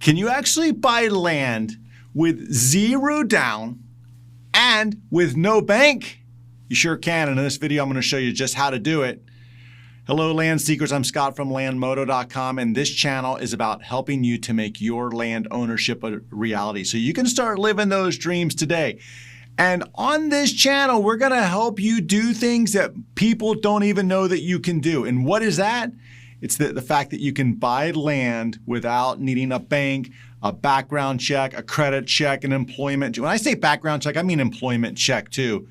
Can you actually buy land with zero down and with no bank? You sure can. And in this video, I'm going to show you just how to do it. Hello, land seekers. I'm Scott from landmodo.com, and this channel is about helping you to make your land ownership a reality so you can start living those dreams today. And on this channel, we're going to help you do things that people don't even know that you can do. And what is that? It's the fact that you can buy land without needing a bank, a background check, a credit check, an employment. When I say background check, I mean employment check too.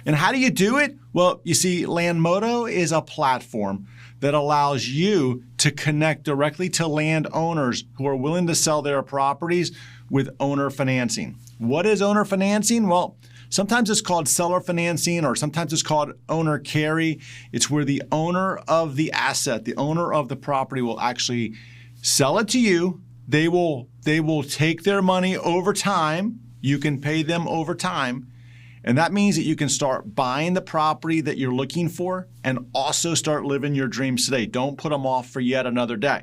And how do you do it? Well, you see, Landmodo is a platform that allows you to connect directly to landowners who are willing to sell their properties with owner financing. What is owner financing? Well, sometimes it's called seller financing, or sometimes it's called owner carry. It's where the owner of the asset, the owner of the property, will actually sell it to you. They will take their money over time. You can pay them over time. And that means that you can start buying the property that you're looking for and also start living your dreams today. Don't put them off for yet another day.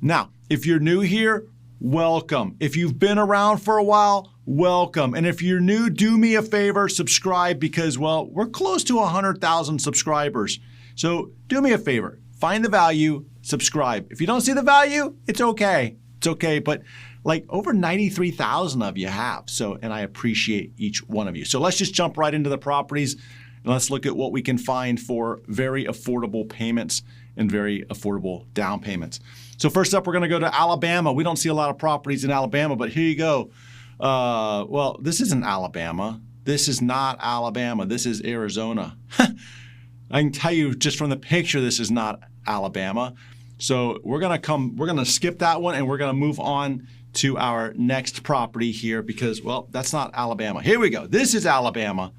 Now, if you're new here, welcome. If you've been around for a while, welcome. And if you're new, do me a favor, subscribe, because, well, we're close to 100,000 subscribers. So do me a favor, find the value, subscribe. If you don't see the value, it's okay. It's okay, but like over 93,000 of you have. So, and I appreciate each one of you. So let's just jump right into the properties and let's look at what we can find for very affordable payments and very affordable down payments. So first up, we're gonna go to Alabama. We don't see a lot of properties in Alabama, but here you go. Well, this isn't Alabama. This is not Alabama. This is Arizona. I can tell you just from the picture, this is not Alabama. So we're gonna skip that one and we're gonna move on to our next property here because, well, that's not Alabama. Here we go. This is Alabama.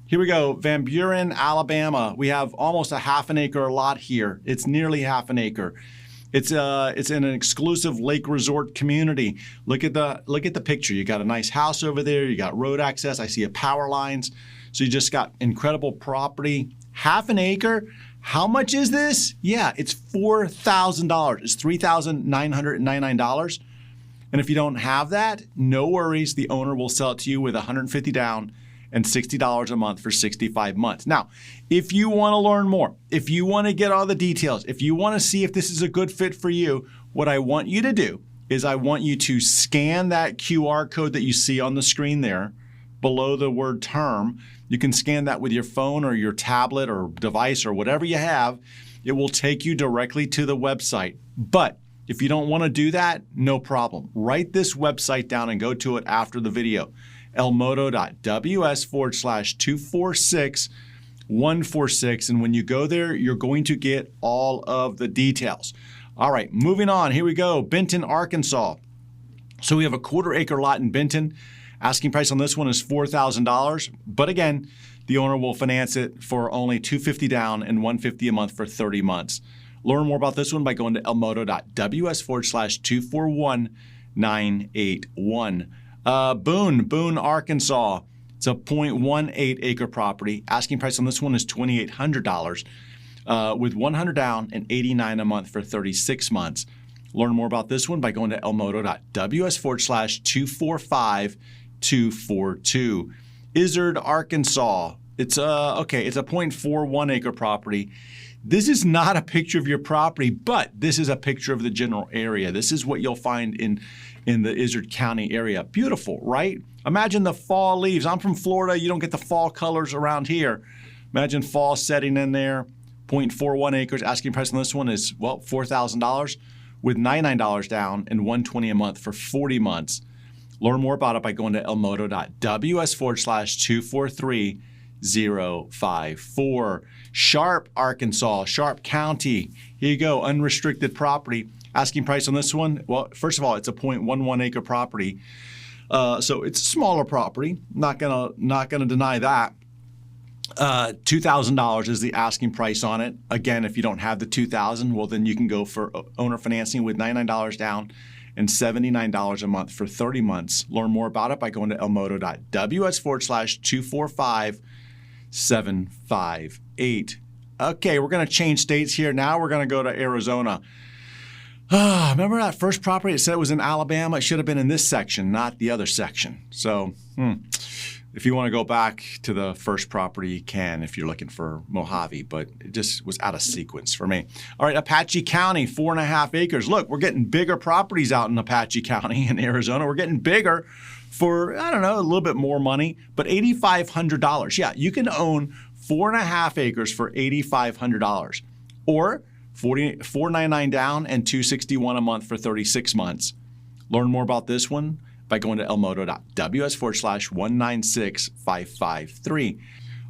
Here we go, Van Buren, Alabama. We have almost a half an acre lot here. It's nearly half an acre. It's in an exclusive lake resort community. Look at the picture. You got a nice house over there. You got road access. I see power lines. So you just got incredible property. Half an acre. How much is this? Yeah, it's $4,000. It's $3,999. And if you don't have that, no worries. The owner will sell it to you with $150 down and $60 a month for 65 months. Now, if you want to learn more, if you want to get all the details, if you want to see if this is a good fit for you, what I want you to do is I want you to scan that QR code that you see on the screen there below the word term. You can scan that with your phone or your tablet or device or whatever you have. It will take you directly to the website. But if you don't want to do that, no problem. Write this website down and go to it after the video. elmodo.ws/246-146. And when you go there, you're going to get all of the details. All right, moving on. Here we go. Benton, Arkansas. So we have a 1/4 acre lot in Benton. Asking price on this one is $4,000. But again, the owner will finance it for only $250 down and $150 a month for 30 months. Learn more about this one by going to elmodo.ws/241-981. Boone, Arkansas. It's a 0.18 acre property. Asking price on this one is $2,800 with $100 down and $89 a month for 36 months. Learn more about this one by going to elmodo.ws/245-242. Izard, Arkansas. It's a 0.41 acre property. This is not a picture of your property, but this is a picture of the general area. This is what you'll find in the Izard County area. Beautiful, right? Imagine the fall leaves. I'm from Florida. You don't get the fall colors around here. Imagine fall setting in there. 0.41 acres. Asking price on this one is, well, $4,000 with $99 down and $120 a month for 40 months. Learn more about it by going to elmodo.ws/243-054. Sharp, Arkansas, Sharp County. Here you go, unrestricted property. Asking price on this one, well, first of all, it's a 0.11 acre property. So it's a smaller property. Not gonna deny that. $2,000 is the asking price on it. Again, if you don't have the $2,000, well, then you can go for owner financing with $99 down and $79 a month for 30 months. Learn more about it by going to elmodo.ws/245-758. Okay, we're going to change states here. Now we're going to go to Arizona. Remember that first property? It said it was in Alabama. It should have been in this section, not the other section. So if you want to go back to the first property, you can if you're looking for Mojave, but it just was out of sequence for me. All right, Apache County, 4.5 acres. Look, we're getting bigger properties out in Apache County in Arizona. We're getting bigger for, I don't know, a little bit more money, but $8,500. Yeah, you can own 4.5 acres for $8,500 or $499 down and $261 a month for 36 months. Learn more about this one by going to elmodo.ws/196553.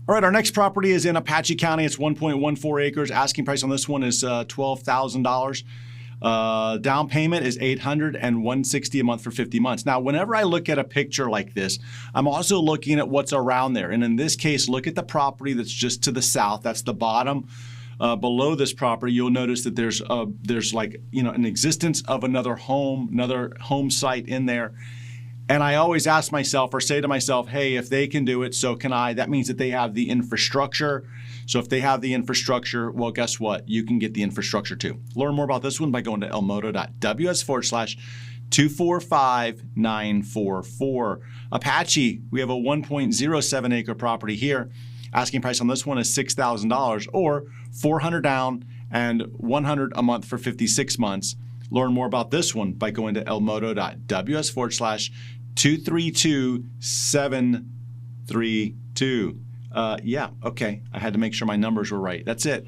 All right, our next property is in Apache County. It's 1.14 acres. Asking price on this one is $12,000. Down payment is $800 and $160 a month for 50 months. Now, whenever I look at a picture like this, I'm also looking at what's around there. And in this case, look at the property that's just to the south. That's the bottom. Below this property, you'll notice that there's like, an existence of another home site in there. And I always ask myself or say to myself, hey, if they can do it, so can I. That means that they have the infrastructure. So if they have the infrastructure, well, guess what? You can get the infrastructure too. Learn more about this one by going to elmodo.ws/245944. Apache, we have a 1.07 acre property here. Asking price on this one is $6,000 or $400 down and $100 a month for 56 months. Learn more about this one by going to elmodo.ws/232732. Yeah, okay. I had to make sure my numbers were right. That's it.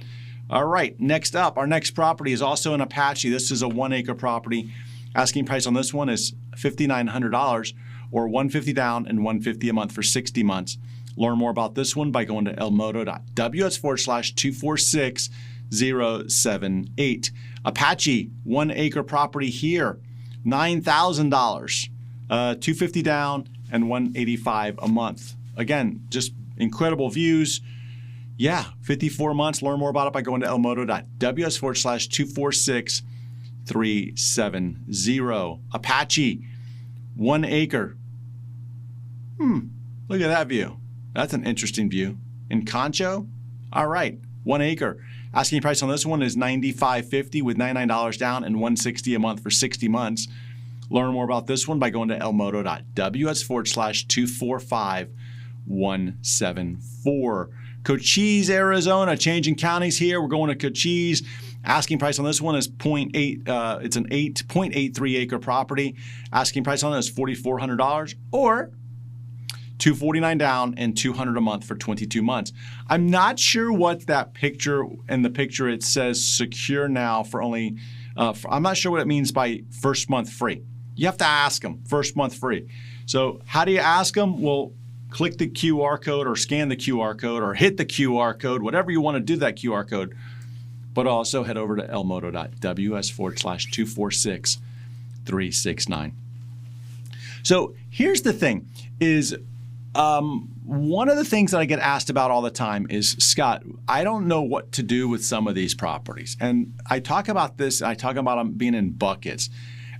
All right, next up, our next property is also in Apache. This is a 1 acre property. Asking price on this one is $5,900 or $150 down and $150 a month for 60 months. Learn more about this one by going to elmodo.ws/246078. Apache, 1 acre property here, $9,000, $250 down and $185 a month. Again, just incredible views. Yeah, 54 months. Learn more about it by going to elmodo.ws/246370. Apache, 1 acre. Look at that view. That's an interesting view. In Concho? All right, 1 acre. Asking price on this one is $95.50 with $99 down and $160 a month for 60 months. Learn more about this one by going to elmodo.ws/245174. Cochise, Arizona, changing counties here. We're going to Cochise. Asking price on this one is it's an 8.83 acre property. Asking price on it is $4,400 or $249 down and $200 a month for 22 months. I'm not sure what that picture, in the picture it says secure now for only, I'm not sure what it means by first month free. You have to ask them, first month free. So how do you ask them? Well, click the QR code or scan the QR code or hit the QR code, whatever you want to do that QR code. But also head over to elmodo.ws/246369. So here's the thing is, one of the things that I get asked about all the time is, Scott, I don't know what to do with some of these properties. And I talk about this, I talk about them being in buckets.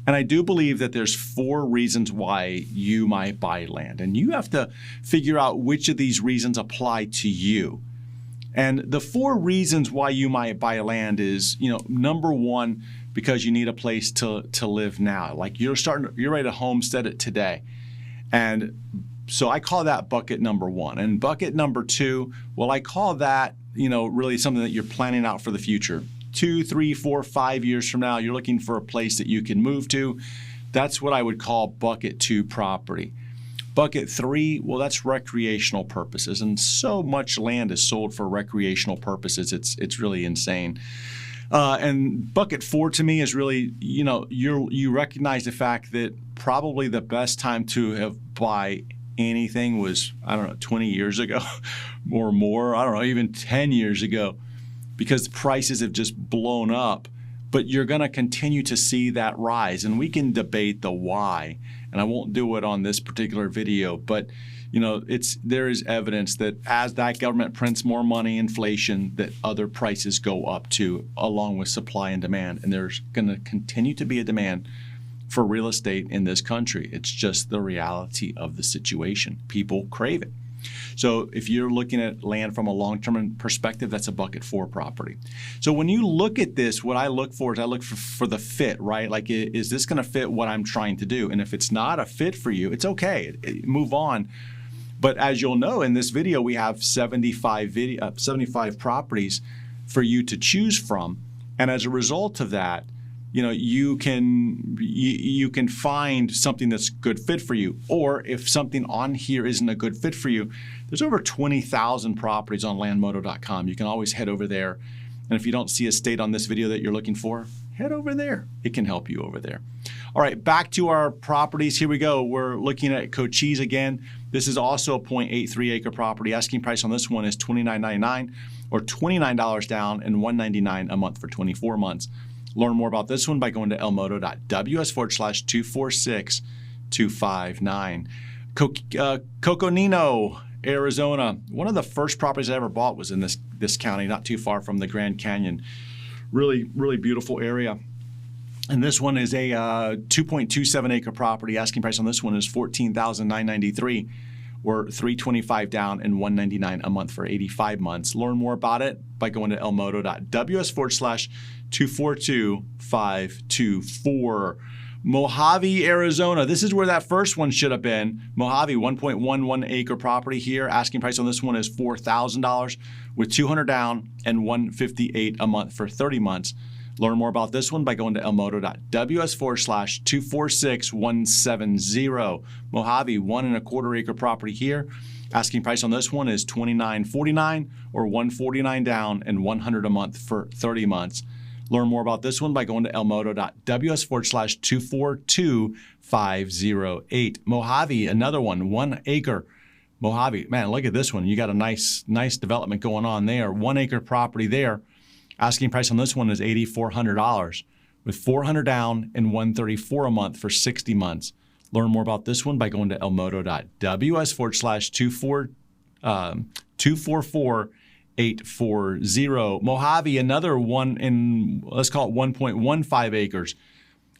And I do believe that there's 4 reasons why you might buy land. And you have to figure out which of these reasons apply to you. And the 4 reasons why you might buy land is, number 1, because you need a place to live now. Like you're ready to homestead it today. And so I call that bucket number 1. And bucket number 2, well, I call that, really something that you're planning out for the future. 2, 3, 4, 5 years from now, you're looking for a place that you can move to. That's what I would call bucket 2 property. Bucket 3, well, that's recreational purposes. And so much land is sold for recreational purposes. It's really insane. And bucket 4 to me is really, you recognize the fact that probably the best time to have buy anything was, 20 years ago or more. Even 10 years ago, because prices have just blown up. But you're going to continue to see that rise. And we can debate the why. And I won't do it on this particular video. But, there is evidence that as that government prints more money, inflation, that other prices go up too, along with supply and demand. And there's going to continue to be a demand for real estate in this country. It's just the reality of the situation. People crave it. So if you're looking at land from a long-term perspective, that's a bucket 4 property. So when you look at this, what I look for is I look for the fit, right? Like, is this going to fit what I'm trying to do? And if it's not a fit for you, it's okay. Move on. But as you'll know, in this video, we have 75 properties for you to choose from. And as a result of that, you can find something that's a good fit for you. Or if something on here isn't a good fit for you, there's over 20,000 properties on landmodo.com. You can always head over there. And if you don't see a state on this video that you're looking for, head over there. It can help you over there. All right, back to our properties. Here we go. We're looking at Cochise again. This is also a 0.83 acre property. Asking price on this one is $29.99 or $29 down and $199 a month for 24 months. Learn more about this one by going to lmodo.ws/246-259. Coconino, Arizona. One of the first properties I ever bought was in this county, not too far from the Grand Canyon. Really, really beautiful area. And this one is a 2.27 acre property. Asking price on this one is $14,993 or $325 down and $199 a month for 85 months. Learn more about it by going to lmodo.ws/242-524. Mojave, Arizona. This is where that first one should have been. Mojave, 1.11 acre property here. Asking price on this one is $4,000 with $200 down and $158 a month for 30 months. Learn more about this one by going to lmodo.ws/246-170. Mojave, 1.25 acre property here. Asking price on this one is $29.49 or $149 down and $100 a month for 30 months. Learn more about this one by going to lmodo.ws/242-508. Mojave, another one, 1 acre. Mojave, man, look at this one. You got a nice development going on there. 1 acre property there. Asking price on this one is $8,400 with $400 down and $134 a month for 60 months. Learn more about this one by going to lmodo.ws/244-840. Mojave, another one in, let's call it 1.15 acres.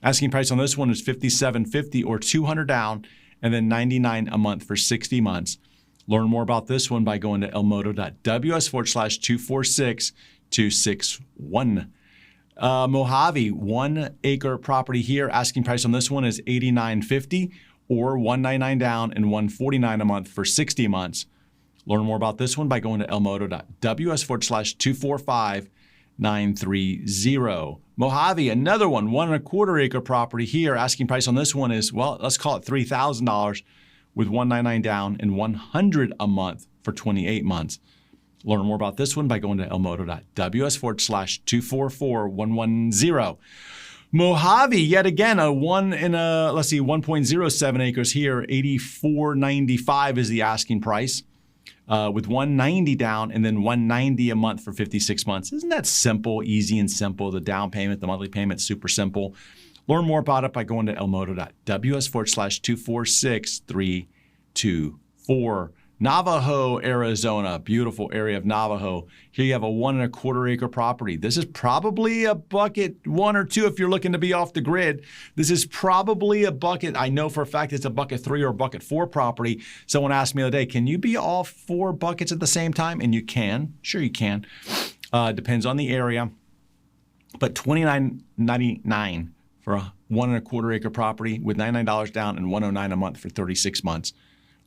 Asking price on this one is $5,750 or $200 down and then $99 a month for 60 months. Learn more about this one by going to lmodo.ws/246-261. Mojave, 1 acre property here. Asking price on this one is $89.50 or $199 down and $149 a month for 60 months. Learn more about this one by going to lmodo.ws/245-930. Mojave, another one, 1.25 acre property here. Asking price on this one is, well, let's call it $3,000 with $199 down and $100 a month for 28 months. Learn more about this one by going to lmodo.ws/244-110. Mojave, yet again, 1.07 acres here. $84.95 is the asking price, with $190 down and then $190 a month for 56 months. Isn't that simple, easy and simple? The down payment, the monthly payment, super simple. Learn more about it by going to lmodo.ws/246-324. Navajo, Arizona, beautiful area of Navajo. Here you have a 1.25 acre property. This is probably a bucket 1 or 2 if you're looking to be off the grid. This is probably a bucket, I know for a fact it's a bucket 3 or a bucket 4 property. Someone asked me the other day, can you be all 4 buckets at the same time? And you can, sure you can. Depends on the area. But $29.99 for a 1.25 acre property with $99 down and $109 a month for 36 months.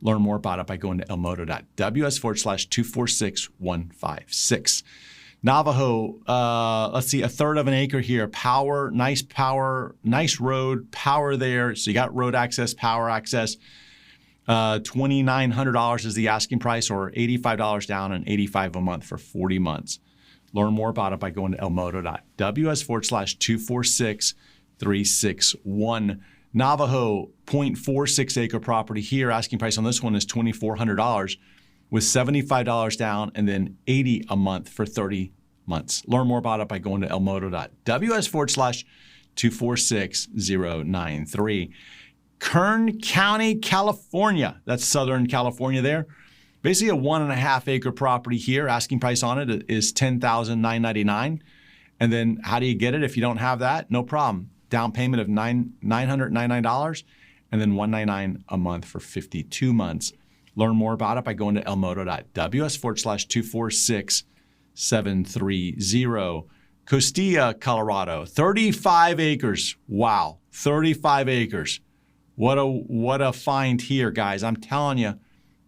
Learn more about it by going to lmodo.ws/246-156. Navajo, let's see, 1/3 of an acre here. Power, nice road, power there. So you got road access, power access. $2,900 is the asking price or $85 down and $85 a month for 40 months. Learn more about it by going to lmodo.ws/246-361. Navajo, 0.46 acre property here. Asking price on this one is $2,400 with $75 down and then $80 a month for 30 months. Learn more about it by going to lmodo.ws/246-093. Kern County, California. That's Southern California there. Basically a 1.5 acre property here. Asking price on it is $10,999. And then how do you get it if you don't have that? No problem. Down payment of $999 and then $199 a month for 52 months. Learn more about it by going to elmodo.ws/246-730. Costilla, Colorado, 35 acres. Wow, 35 acres. What a find here, guys. I'm telling you,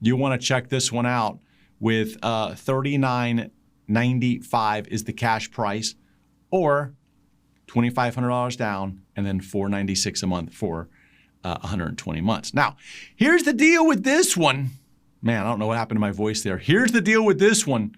you want to check this one out. With $39.95 is the cash price, or $2,500 down, and then $496 a month for 120 months. Now, here's the deal with this one. Man, I don't know what happened to my voice there. Here's the deal with this one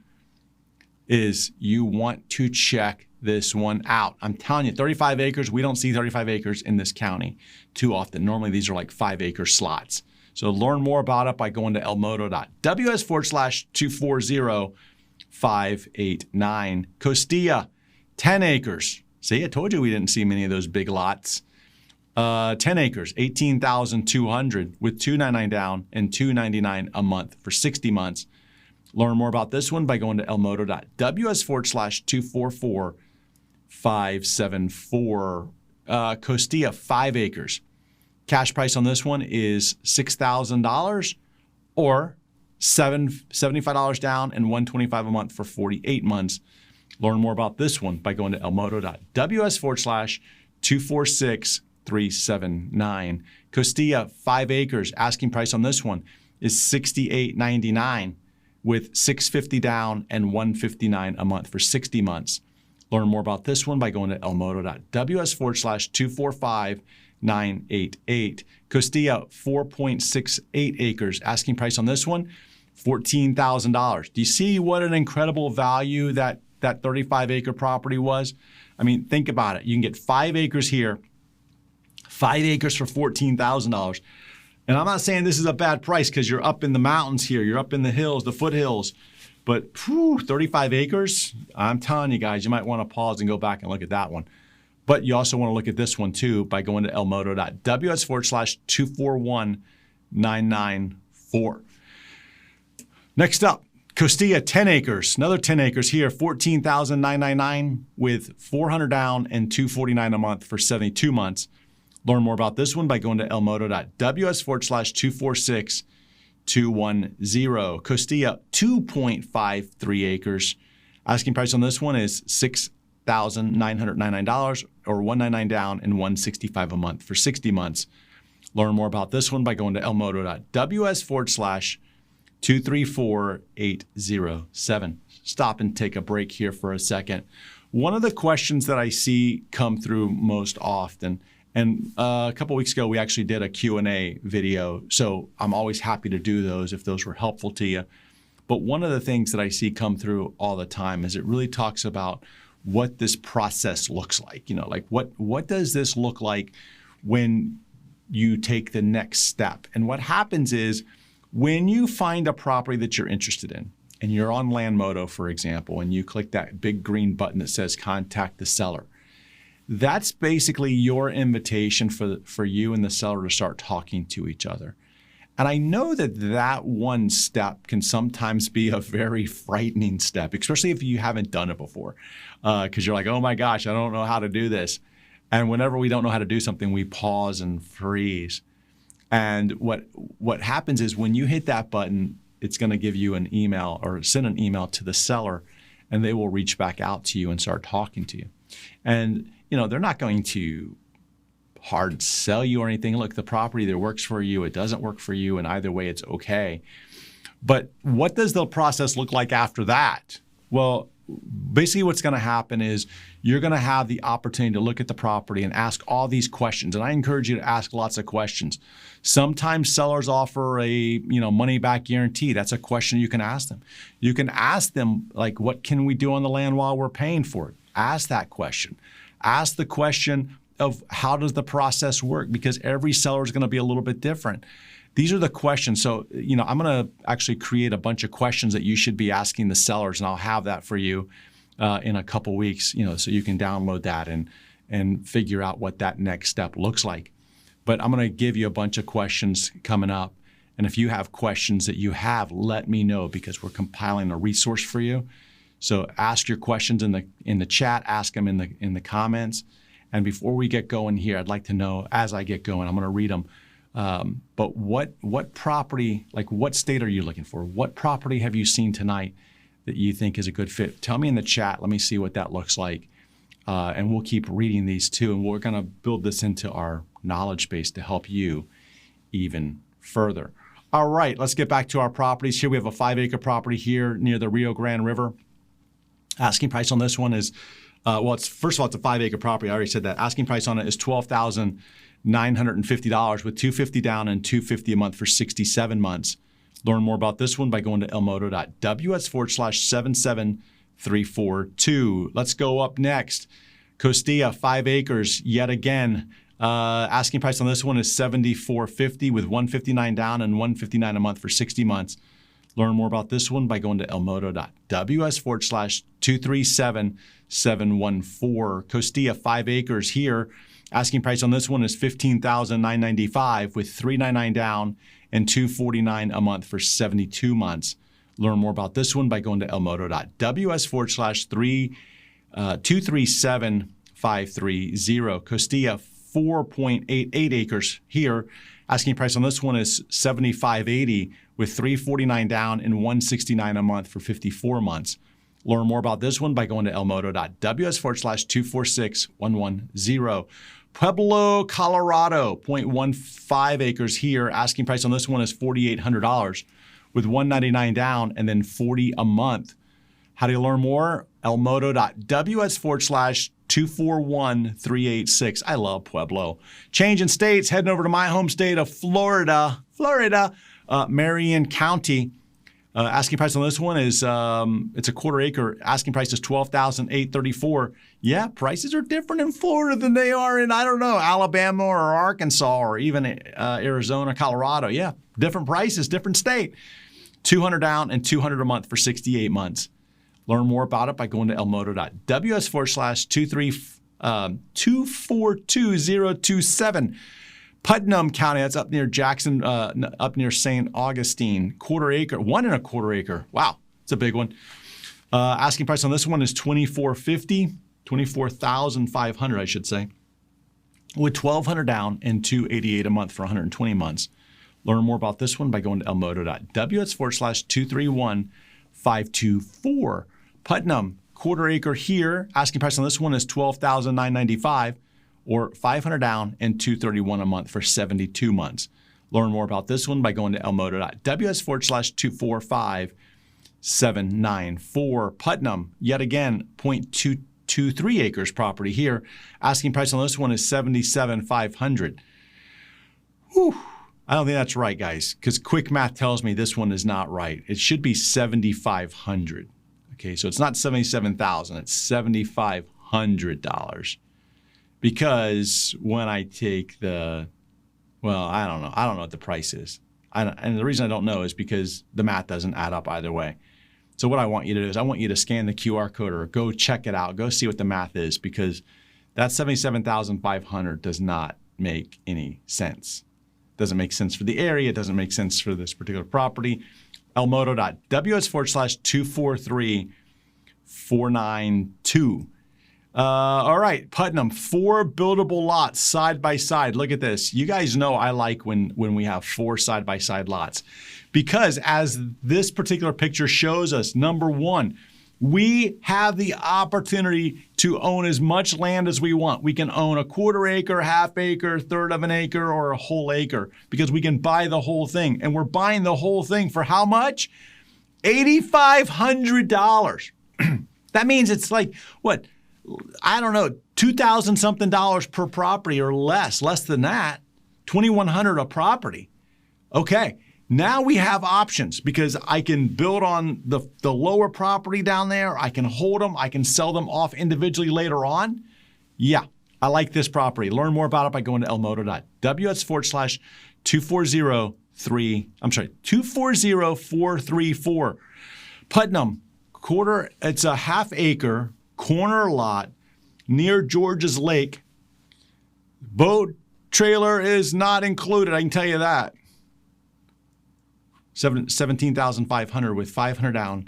is you want to check this one out. I'm telling you, 35 acres, we don't see 35 acres in this county too often. Normally, these are like 5-acre slots. So learn more about it by going to elmodo.ws/240-589. Costilla, 10 acres. See, I told you we didn't see many of those big lots. 10 acres, $18,200 with $299 down and $299 a month for 60 months. Learn more about this one by going to elmodo.ws/244-574. Costilla, 5 acres. Cash price on this one is $6,000 or $75 down and $125 a month for 48 months. Learn more about this one by going to elmodo.ws/246-379. Costilla, 5 acres. Asking price on this one is $68.99 with $650 down and $159 a month for 60 months. Learn more about this one by going to elmodo.ws/245-988. Costilla, 4.68 acres. Asking price on this one, $14,000. Do you see what an incredible value that 35-acre property was? I mean, think about it. You can get 5 acres here, 5 acres for $14,000. And I'm not saying this is a bad price because you're up in the mountains here. You're up in the hills, the foothills. But 35 acres, I'm telling you guys, you might want to pause and go back and look at that one. But you also want to look at this one too by going to elmodo.ws/241-994. Next up, Costilla, 10 acres. Another 10 acres here, $14,999 with $400 down and $249 a month for 72 months. Learn more about this one by going to elmodo.ws/246-210. Costilla, 2.53 acres. Asking price on this one is $6,999 or $199 down and $165 a month for 60 months. Learn more about this one by going to elmodo.ws/234-807. Stop and take a break here for a second. One of the questions that I see come through most often, and a couple weeks ago, we actually did a Q&A video, so I'm always happy to do those if those were helpful to you. But one of the things that I see come through all the time is it really talks about what this process looks like. You know, like what does this look like when you take the next step? And what happens is when you find a property that you're interested in, and you're on Landmodo, for example, and you click that big green button that says contact the seller, that's basically your invitation for you and the seller to start talking to each other. And I know that one step can sometimes be a very frightening step, especially if you haven't done it before, because you're like, oh my gosh, I don't know how to do this. And whenever we don't know how to do something, we pause and freeze. And what happens is when you hit that button, it's going to give you an email or send an email to the seller, and they will reach back out to you and start talking to you. And they're not going to hard sell you or anything. Look, the property either works for you, it doesn't work for you, and either way, it's okay. But what does the process look like after that? Well, basically what's going to happen is you're going to have the opportunity to look at the property and ask all these questions. And I encourage you to ask lots of questions. Sometimes sellers offer a money back guarantee. That's a question you can ask them. You can ask them, like, what can we do on the land while we're paying for it? Ask that question. Ask the question of how does the process work, because every seller is going to be a little bit different. These are the questions. So, I'm going to actually create a bunch of questions that you should be asking the sellers, and I'll have that for you in a couple weeks, so you can download that and figure out what that next step looks like. But I'm going to give you a bunch of questions coming up. And if you have questions that you have, let me know, because we're compiling a resource for you. So ask your questions in the chat, ask them in the comments. And before we get going here, I'd like to know, as I get going, I'm going to read them. But what property, like what state are you looking for? What property have you seen tonight that you think is a good fit? Tell me in the chat. Let me see what that looks like. And we'll keep reading these too. And we're going to build this into our knowledge base to help you even further. All right, let's get back to our properties. Here we have a 5-acre property here near the Rio Grande River. Asking price on this one is, first of all, it's a 5-acre property. I already said that. Asking price on it is $12,950 with $250 down and $250 a month for 67 months. Learn more about this one by going to elmoto.ws/77342. Let's go up next. Costilla, 5 acres, yet again. Asking price on this one is $74.50 with $159 down and $159 a month for 60 months. Learn more about this one by going to elmoto.ws/237714. Costilla, 5 acres here. Asking price on this one is $15,995 with $399 down and $249 a month for 72 months. Learn more about this one by going to elmoto.ws/237530. Costilla, 4.88 acres here. Asking price on this one is $75.80 with $349 down and $169 a month for 54 months. Learn more about this one by going to elmoto.ws/246110. Pueblo, Colorado, 0.15 acres here. Asking price on this one is $4,800 with $199 down and then $40 a month. How do you learn more? elmoto.ws/241386. I love Pueblo. Change in states, heading over to my home state of Florida, Marion County. Asking price on this one is, it's a 1/4 acre. Asking price is $12,834. Yeah, prices are different in Florida than they are in, I don't know, Alabama or Arkansas or even Arizona, Colorado. Yeah, different prices, different state. $200 down and $200 a month for 68 months. Learn more about it by going to elmoto.ws/242027. Putnam County, that's up near Jackson, up near St. Augustine. 1/4 acre, 1 1/4 acre. Wow, it's a big one. Asking price on this one is $24.50, $24,500, I should say, with $1,200 down and $288 a month for 120 months. Learn more about this one by going to elmoto.ws/231524. Putnam, 1/4 acre here. Asking price on this one is $12,995 or $500 down and $231 a month for 72 months. Learn more about this one by going to elmoto.ws/245794. Putnam, yet again, 0.223 acres property here. Asking price on this one is $77,500. Whew. I don't think that's right, guys, because quick math tells me this one is not right. It should be $7,500. Okay, so it's not $77,000, it's $7,500. Because when I take I don't know what the price is. And the reason I don't know is because the math doesn't add up either way. So what I want you to do is I want you to scan the QR code or go check it out, go see what the math is, because that $77,500 does not make any sense. Doesn't make sense for the area. It doesn't make sense for this particular property. elmoto.ws/243492. All right, Putnam, 4 buildable lots side by side. Look at this. You guys know I like when we have 4 side by side lots, because as this particular picture shows us, number one, we have the opportunity to own as much land as we want. We can own a 1/4 acre, 1/2 acre, 1/3 of an acre, or a whole acre, because we can buy the whole thing. And we're buying the whole thing for how much? $8,500. That means it's like, what? I don't know, $2,000 something per property or less than that, $2,100 a property. Okay, now we have options because I can build on the lower property down there. I can hold them. I can sell them off individually later on. Yeah, I like this property. Learn more about it by going to elmoto.ws/240434. Putnam, it's a 1/2 acre corner lot near George's Lake. Boat trailer is not included, I can tell you that. $17,500 with $500 down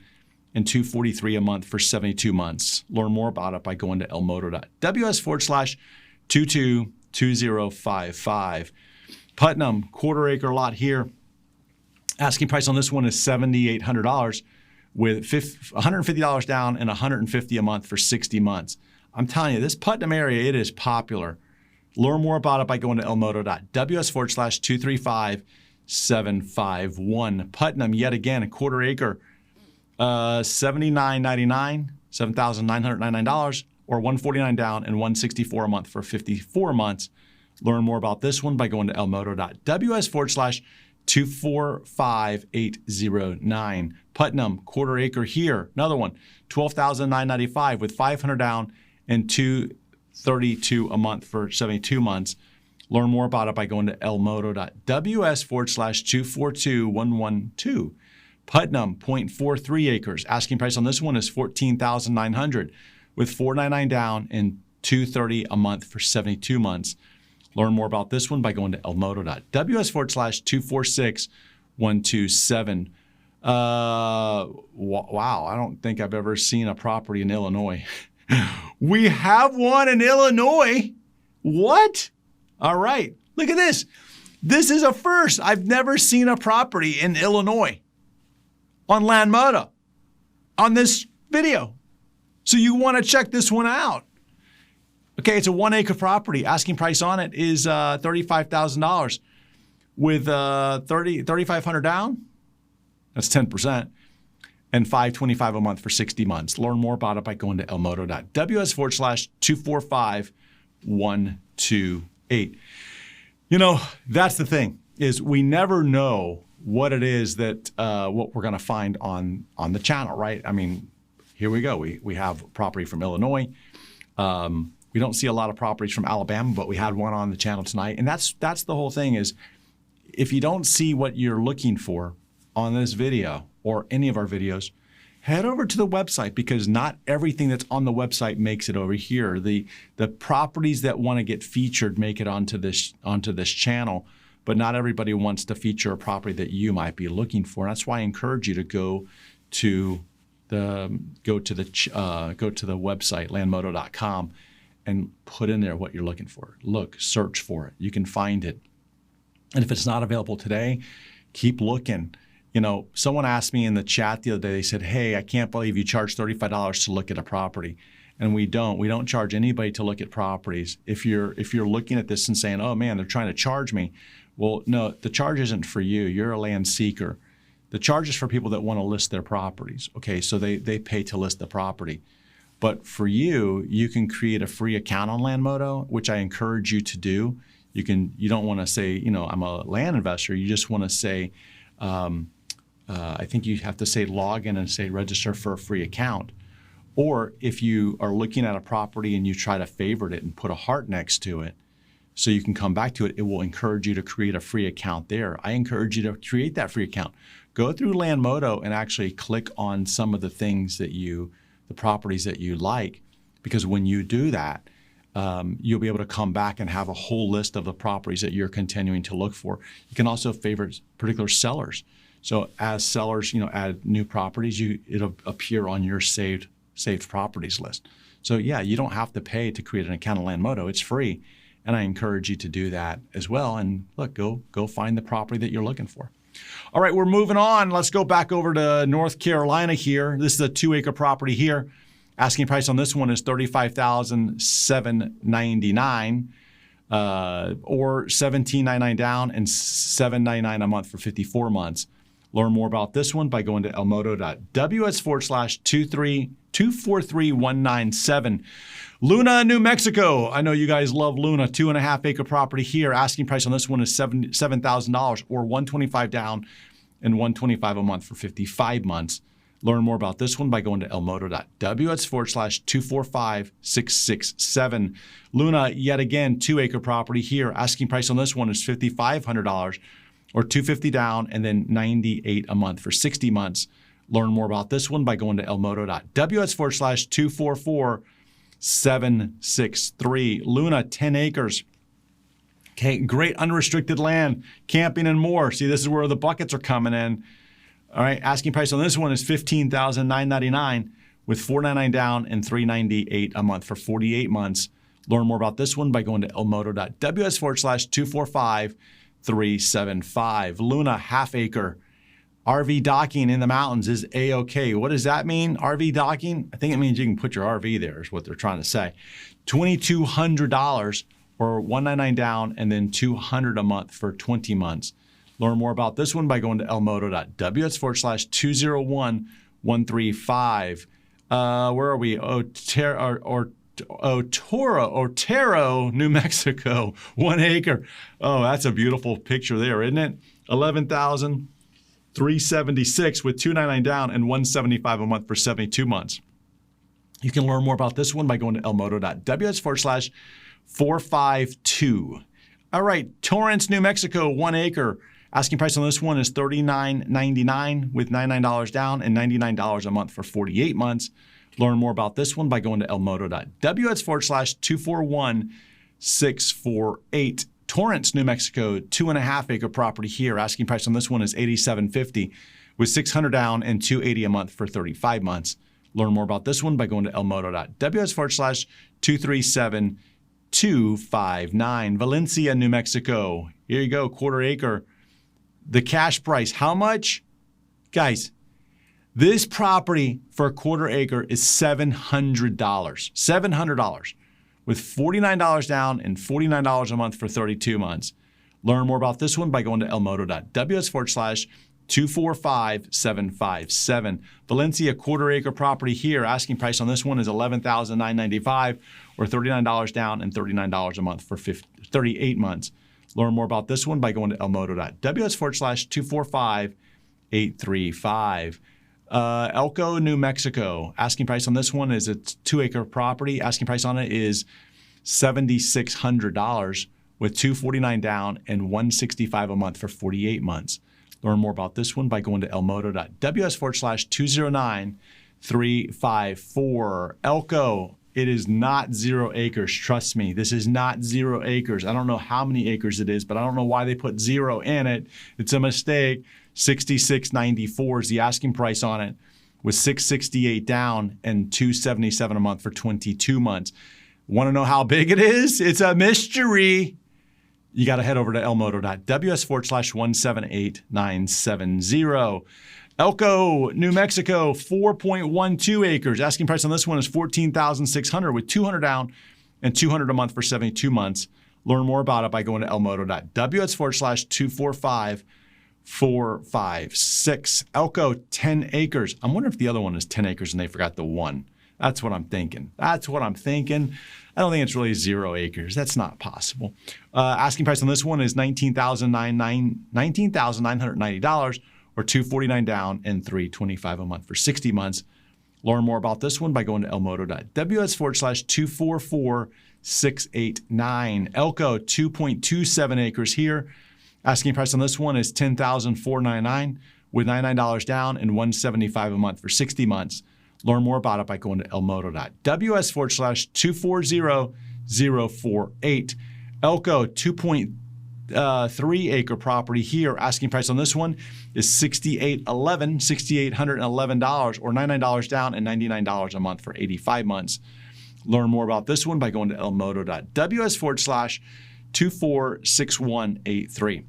and $243 a month for 72 months. Learn more about it by going to elmoto.ws/222055. Putnam, quarter acre lot here. Asking price on this one is $7,800 with $150 down and $150 a month for 60 months. I'm telling you, this Putnam area, it is popular. Learn more about it by going to elmodo.ws/235-751. Putnam, yet again, a quarter acre, $79.99, $7,999, or $149 down and $164 a month for 54 months. Learn more about this one by going to elmodo.ws/245809. Putnam, quarter acre here. Another one, $12,995 with $500 down and $232 a month for 72 months. Learn more about it by going to elmodo.ws/242112. Putnam, 0.43 acres. Asking price on this one is $14,900 with $499 down and $230 a month for 72 months. Learn more about this one by going to elmodo.ws/246127. Wow, I don't think I've ever seen a property in Illinois. We have one in Illinois. What? All right, look at this. This is a first. I've never seen a property in Illinois on Landmodo on this video. So you want to check this one out. Okay, it's a 1 acre property. Asking price on it is $35,000 with $3,500 down. That's 10%. And $525 a month for 60 months. Learn more about it by going to elmodo.ws/245128. You know, that's the thing, is we never know what it is that what we're going to find on the channel, right? I mean, here we go. We have property from Illinois. We don't see a lot of properties from Alabama, but we had one on the channel tonight. And that's the whole thing, is if you don't see what you're looking for on this video or any of our videos, head over to the website, because not everything that's on the website makes it over here. The properties that want to get featured make it onto this channel, but not everybody wants to feature a property that you might be looking for. And that's why I encourage you to go to the website landmodo.com and put in there what you're looking for. Look, search for it. You can find it. And if it's not available today, keep looking. You know, someone asked me in the chat the other day, they said, hey, I can't believe you charge $35 to look at a property. And we don't charge anybody to look at properties. If you're looking at this and saying, oh man, they're trying to charge me. Well, no, the charge isn't for you. You're a land seeker. The charge is for people that want to list their properties. Okay, so they pay to list the property. But for you, you can create a free account on Landmodo, which I encourage you to do. You don't want to say, you know, I'm a land investor. You just want to say, I think you have to say log in and say register for a free account. Or if you are looking at a property and you try to favorite it and put a heart next to it so you can come back to it, it will encourage you to create a free account there. I encourage you to create that free account. Go through Landmodo and actually click on some of the things that the properties that you like, because when you do that, you'll be able to come back and have a whole list of the properties that you're continuing to look for. You can also favorite particular sellers. So as sellers, you know, add new properties, it'll appear on your saved properties list. So yeah, you don't have to pay to create an account on Landmodo. It's free. And I encourage you to do that as well. And look, go find the property that you're looking for. All right, we're moving on. Let's go back over to North Carolina here. This is a 2 acre property here. Asking price on this one is $35,799 or $17,999 down and $799 a month for 54 months. Learn more about this one by going to elmodo.ws/243-197. Luna, New Mexico. I know you guys love Luna. 2.5 acre property here. Asking price on this one is $7,000 or $125 down and $125 a month for 55 months. Learn more about this one by going to elmodo.ws/245-667. Luna, yet again, 2 acre property here. Asking price on this one is $5,500 or $250 down and then $98 a month for 60 months. Learn more about this one by going to elmodo.ws/244-763. Luna, 10 acres. Okay, great unrestricted land, camping and more. See, this is where the buckets are coming in. All right, asking price on this one is $15,999 with $499 down and $398 a month for 48 months. Learn more about this one by going to elmodo.ws/245 375. Luna, half acre. RV docking in the mountains is A-OK. What does that mean, RV docking? I think it means you can put your RV there is what they're trying to say. $2,200 or $199 down and then $200 a month for 20 months. Learn more about this one by going to elmoto.ws/201135. Where are we? Otero, New Mexico, 1 acre. Oh, that's a beautiful picture there, isn't it? $11,376 with $299 down and $175 a month for 72 months. You can learn more about this one by going to elmoto.ws/452. All right, Torrance, New Mexico, 1 acre. Asking price on this one is $39.99 with $99 down and $99 a month for 48 months. Learn more about this one by going to elmoto.ws/241648. Torrance, New Mexico, 2.5 acre property here. Asking price on this one is $87.50 with $600 down and $280 a month for 35 months. Learn more about this one by going to elmoto.ws/237259. Valencia, New Mexico. Here you go, 1/4 acre. The cash price, how much? Guys, this property for a 1/4 acre is $700. $700 with $49 down and $49 a month for 32 months. Learn more about this one by going to elmoto.ws/245757. Valencia, 1/4 acre property here. Asking price on this one is $11,995 or $39 down and $39 a month for 38 months. Learn more about this one by going to elmoto.ws/245835. Elko, New Mexico. Asking price on this one is a 2 acre property. Asking price on it is $7,600 with $249 down and $165 a month for 48 months. Learn more about this one by going to elmoto.ws/209354. Elko. It is not 0 acres. Trust me, this is not 0 acres. I don't know how many acres it is, but I don't know why they put 0 in it. It's a mistake. $66.94 is the asking price on it, with $668 down and $277 a month for 22 months. Want to know how big it is? It's a mystery. You got to head over to elmoto.ws/178970. Elko, New Mexico, 4.12 acres. Asking price on this one is $14,600 with $200 down and $200 a month for 72 months. Learn more about it by going to elmoto.ws/245456. Elko, 10 acres. I'm wondering if the other one is 10 acres and they forgot the 1. That's what I'm thinking. I don't think it's really 0 acres. That's not possible. Asking price on this one is $19,990 or $249 down and $325 a month for 60 months. Learn more about this one by going to elmoto.ws/244689. Elko, 2.27 acres here. Asking price on this one is $10,499 with $99 down and $175 a month for 60 months. Learn more about it by going to elmoto.ws/240048. Elko, 2.3 acre property here. Asking price on this one is $6,811 or $99 down and $99 a month for 85 months. Learn more about this one by going to elmoto.ws/246183.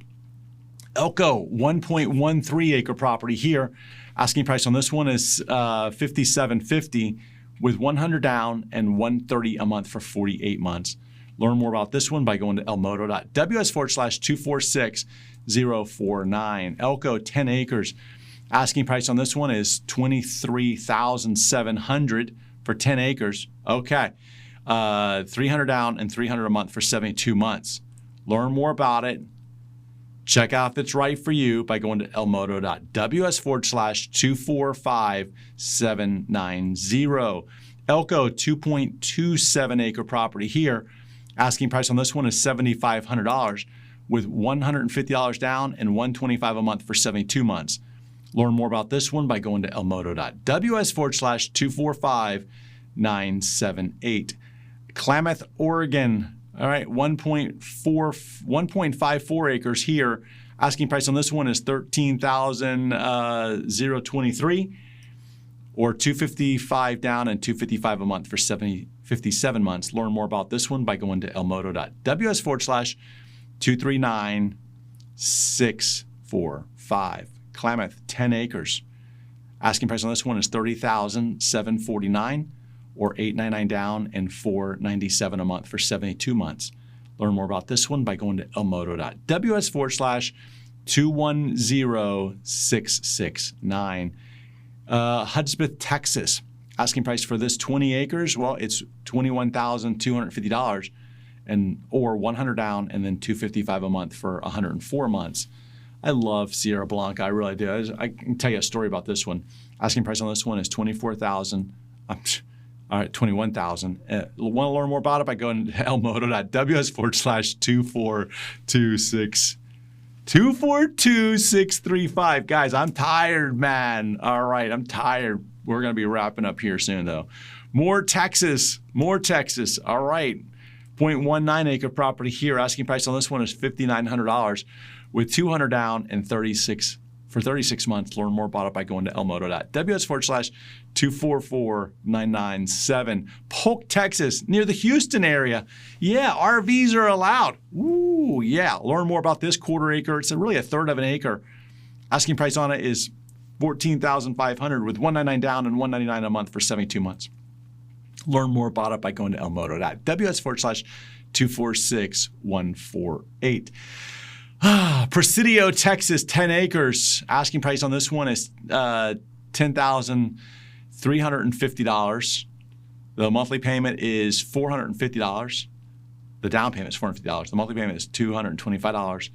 Elko, 1.13 acre property here. Asking price on this one is $57.50 with $100 down and $130 a month for 48 months. Learn more about this one by going to elmoto.ws/246049. Elko, 10 acres. Asking price on this one is $23,700 for 10 acres. Okay. $300 down and $300 a month for 72 months. Learn more about it. Check out if it's right for you by going to elmoto.ws/245790. Elko, 2.27 acre property here. Asking price on this one is $7,500 with $150 down and $125 a month for 72 months. Learn more about this one by going to elmoto.ws/245978. Klamath, Oregon. All right, 1.54 acres here. Asking price on this one is $13,023 or $255 down and $255 a month for 57 months. Learn more about this one by going to elmoto.ws/2390 645. Klamath, 10 acres. Asking price on this one is $30,749 or $899 down and $497 a month for 72 months. Learn more about this one by going to elmodo.ws/210669. Hudspeth, Texas. Asking price for this 20 acres, well, it's $21,250 or $100 down and then $255 a month for 104 months. I love Sierra Blanca, I really do. I can tell you a story about this one. Asking price on this one is $24,000. All right, $21,000. Want to learn more about it by going to elmodo.ws/2422635. Guys, I'm tired, man. All right, I'm tired. We're going to be wrapping up here soon, though. More Texas. All right. 0.19 acre property here. Asking price on this one is $5,900 with $200 down and 36 months. Learn more about it by going to elmodo.ws/244997. Polk, Texas, near the Houston area. Yeah, RVs are allowed. Ooh, yeah. Learn more about this quarter acre. It's really a third of an acre. Asking price on it is $14,500 with $199 down and $199 a month for 72 months. Learn more about it by going to elmodo.ws/246148. Presidio, Texas, 10 acres. Asking price on this one is $10,350. The monthly payment is $450. The down payment is $450. The monthly payment is $225.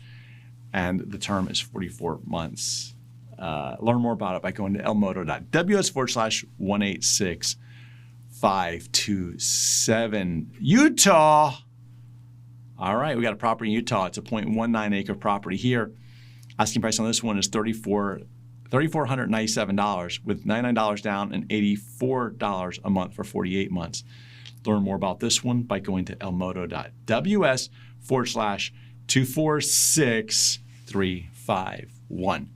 And the term is 44 months. Learn more about it by going to elmodo.ws/186527. Utah. All right, we got a property in Utah. It's a 0.19 acre property here. Asking price on this one is $3,497 with $99 down and $84 a month for 48 months. Learn more about this one by going to elmodo.ws/246351.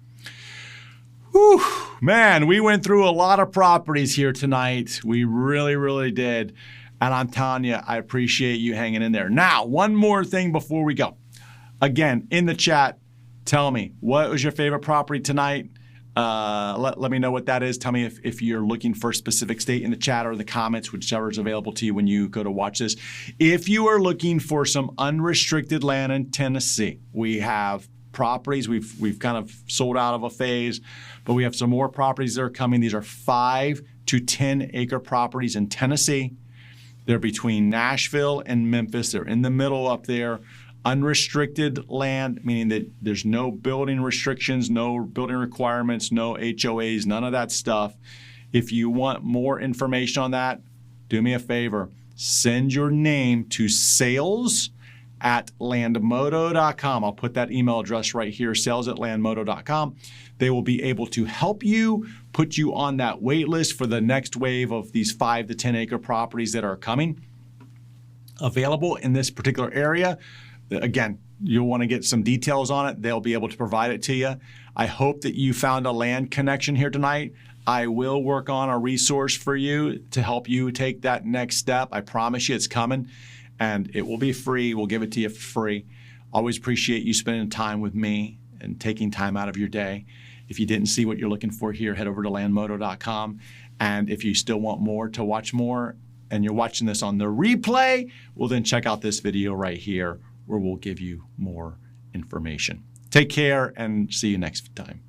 Whew, man, we went through a lot of properties here tonight. We really, really did. And I'm telling you, I appreciate you hanging in there. Now, one more thing before we go. Again, in the chat, tell me, what was your favorite property tonight? Let me know what that is. Tell me if you're looking for a specific state in the chat or the comments, whichever is available to you when you go to watch this. If you are looking for some unrestricted land in Tennessee, we have properties. We've kind of sold out of a phase, but we have some more properties that are coming. These are 5 to 10 acre properties in Tennessee. They're between Nashville and Memphis. They're in the middle up there. Unrestricted land, meaning that there's no building restrictions, no building requirements, no HOAs, none of that stuff. If you want more information on that, do me a favor. Send your name to sales@landmodo.com. I'll put that email address right here, sales@landmodo.com. They will be able to help you, put you on that wait list for the next wave of these 5 to 10 acre properties that are coming available in this particular area. Again, you'll want to get some details on it. They'll be able to provide it to you. I hope that you found a land connection here tonight. I will work on a resource for you to help you take that next step. I promise you it's coming, and it will be free. We'll give it to you for free. Always appreciate you spending time with me and taking time out of your day. If you didn't see what you're looking for here, head over to landmodo.com. And if you still want more to watch more and you're watching this on the replay, well, then check out this video right here where we'll give you more information. Take care and see you next time.